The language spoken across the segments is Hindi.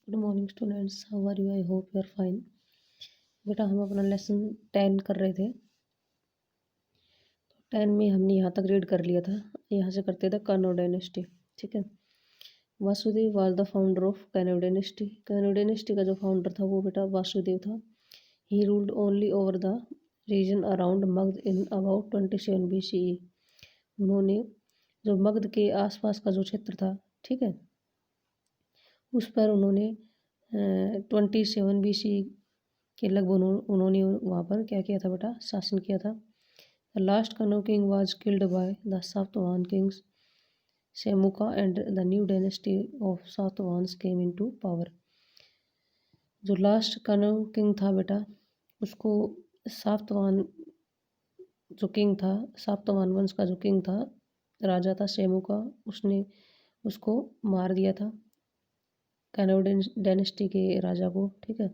Good morning students, how are you? I hope you are fine. बेटा हम अपना लेसन 10 कर रहे थे। 10 में हमने यहाँ तक रीड कर लिया था। यहाँ से करते थे कनौज डायनेस्टी। ठीक है। Vasudev was the founder of Kannauj dynasty. Kannauj dynasty का जो फाउंडर था वो बेटा वासुदेव था। He ruled only over the region around Magadh in about 27 BCE। उन्होंने जो मगध के आसपास का जो क्षेत्र था, ठीक है, उस पर उन्होंने 27 BC के लगभग उन्होंने वहाँ पर क्या किया था बेटा, शासन किया था। The last Kanva king was killed by the Satavahana kings Simuka and the new dynasty of Satavahanas came into power. जो लास्ट कनौ किंग था बेटा, उसको सातवाहन जो किंग था, सातवाहन वंश का जो किंग था, राजा था शेमुका, उसने उसको मार दिया था, कनौ डायनेस्टी के राजा को। ठीक है।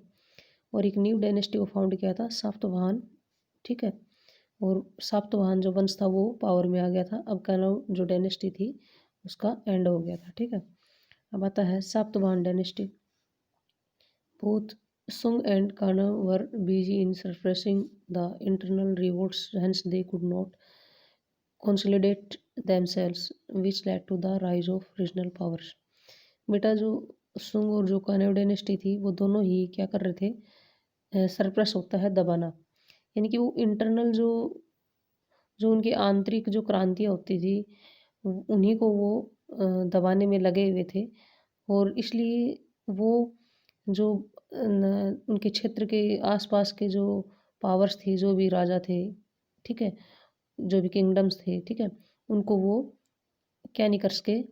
और एक न्यू डायनेस्टी को फाउंड किया था, सातवाहन। ठीक है। और सातवाहन जो वंश था वो पावर में आ गया था। अब कनौ जो डायनेस्टी थी उसका एंड हो गया था। ठीक है। अब आता है सातवाहन डायनेस्टी। बोथ सुंग एंड कनौ वर busy in suppressing the internal revolts, hence they could not consolidate themselves, which led to the rise of regional powers। बेटा जो सुंग और जो कनौ डायनेस्टी थी वो दोनों ही क्या कर रहे थे, सरप्रेस होता है दबाना, यानी कि वो इंटरनल जो जो उनकी आंतरिक जो क्रांतियाँ होती थी उन्हीं को वो दबाने में लगे हुए थे। और इसलिए वो जो उनके क्षेत्र के आसपास के जो पावर्स थी, जो भी राजा थे, ठीक है, जो भी किंगडम्स थे, ठीक है, उनको वो क्या नहीं कर सके,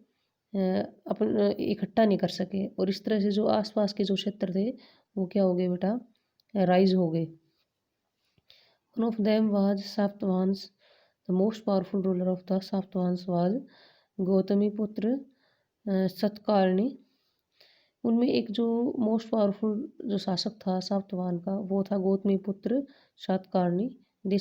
अपन इकट्ठा नहीं कर सके। और इस तरह से जो आसपास के जो क्षेत्र थे वो क्या हो गए बेटा, राइज हो गए। One of them was Satavahanas. The most powerful ruler of the Satavahanas was Gautamiputra Satakarni. उनमें एक जो मोस्ट पावरफुल जो शासक था सातवाहन का वो था Gautamiputra Satakarni. They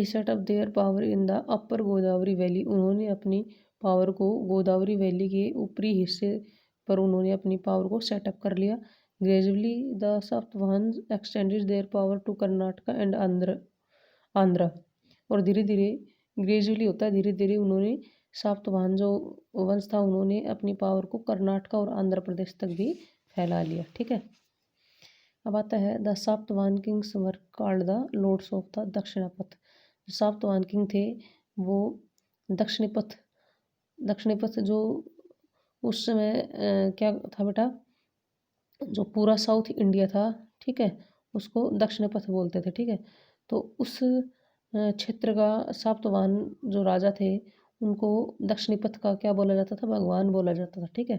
set up their power in the upper Godavari valley. उन्होंने अपनी पावर को गोदावरी वैली के ऊपरी हिस्से पर उन्होंने अपनी पावर को सेटअप कर लिया। Gradually the Satavahana extended their power to Karnataka and Andhra. और धीरे धीरे, ग्रेजुअली होता है धीरे धीरे, उन्होंने सातवाहन जो वंश था उन्होंने अपनी पावर को कर्नाटका और आंध्र प्रदेश तक भी फैला लिया। ठीक है। अब आता है the Satavahana kings were called the lords of the Dakshinapatha. जो सातवाहन किंग थे वो दक्षिणपथ जो उस समय क्या था बेटा, जो पूरा साउथ इंडिया था, ठीक है, उसको दक्षिणपथ बोलते थे। ठीक है। तो उस क्षेत्र का सातवाहन जो राजा थे उनको दक्षिणपथ का क्या बोला जाता था, भगवान बोला जाता था। ठीक है।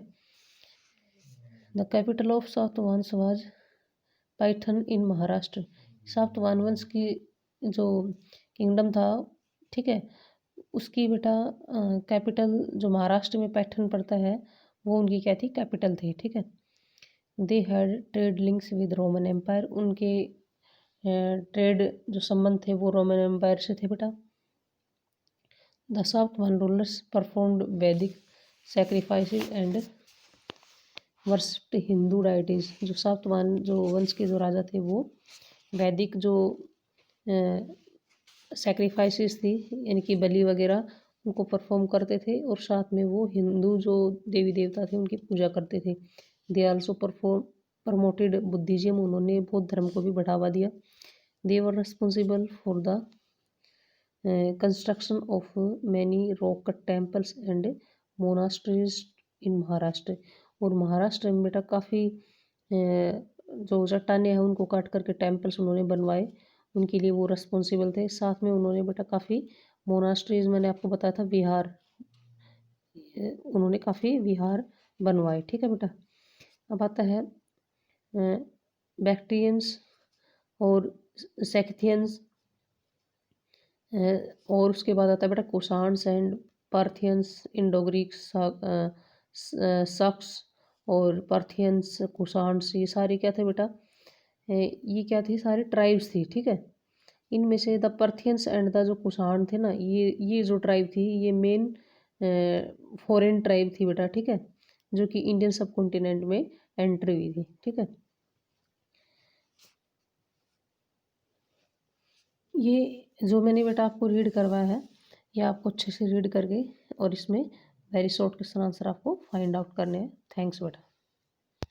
The capital of Satavahana was Paithan in Maharashtra. Satavahana वंश की जो किंगडम था, ठीक है, उसकी बेटा कैपिटल जो महाराष्ट्र में पैठन पड़ता है वो उनकी क्या थी, कैपिटल थी। ठीक है। They had trade links with Roman empire. उनके ट्रेड जो संबंध थे वो रोमन एम्पायर से थे बेटा। The Satavahana rulers performed Vedic sacrifices and worshipped Hindu deities. जो सातवाहन जो वंश के जो राजा थे वो वैदिक जो सैक्रिफाइसेस थी, यानी कि बलि वगैरह, उनको परफॉर्म करते थे और साथ में वो हिंदू जो देवी देवता थे उनकी पूजा करते थे। They also promoted Buddhism. उन्होंने बौद्ध धर्म को भी बढ़ावा दिया। They were responsible for the construction of many rock cut temples and monasteries in Maharashtra. और महाराष्ट्र में बेटा काफ़ी जो चट्टानें हैं उनको काट करके टेम्पल्स उन्होंने बनवाए, उनके लिए वो रिस्पॉन्सिबल थे। साथ में उन्होंने बेटा काफ़ी मोनास्ट्रीज, मैंने आपको बताया था विहार, उन्होंने काफ़ी विहार बनवाए। ठीक है बेटा। अब आता है बैक्ट्रियंस और सेक्थियंस, और उसके बाद आता है बेटा कुषाण्स एंड पार्थियंस, इंडो ग्रीक सक्स और पार्थियंस, कुषाण्स, ये सारे क्या थे बेटा, ये क्या थी, सारी ट्राइब्स थी। ठीक है। इनमें से द पार्थियंस एंड द जो कुषाण थे ना, ये जो ट्राइब थी ये मेन फॉरेन ट्राइब थी बेटा। ठीक है। जो कि इंडियन सब कॉन्टिनेंट में एंट्री हुई थी। ठीक है, ये जो मैंने बेटा आपको रीड करवाया है, ये आपको अच्छे से रीड करके और इसमें वेरी शॉर्ट क्वेश्चन आंसर आपको फाइंड आउट करने हैं। थैंक्स बेटा।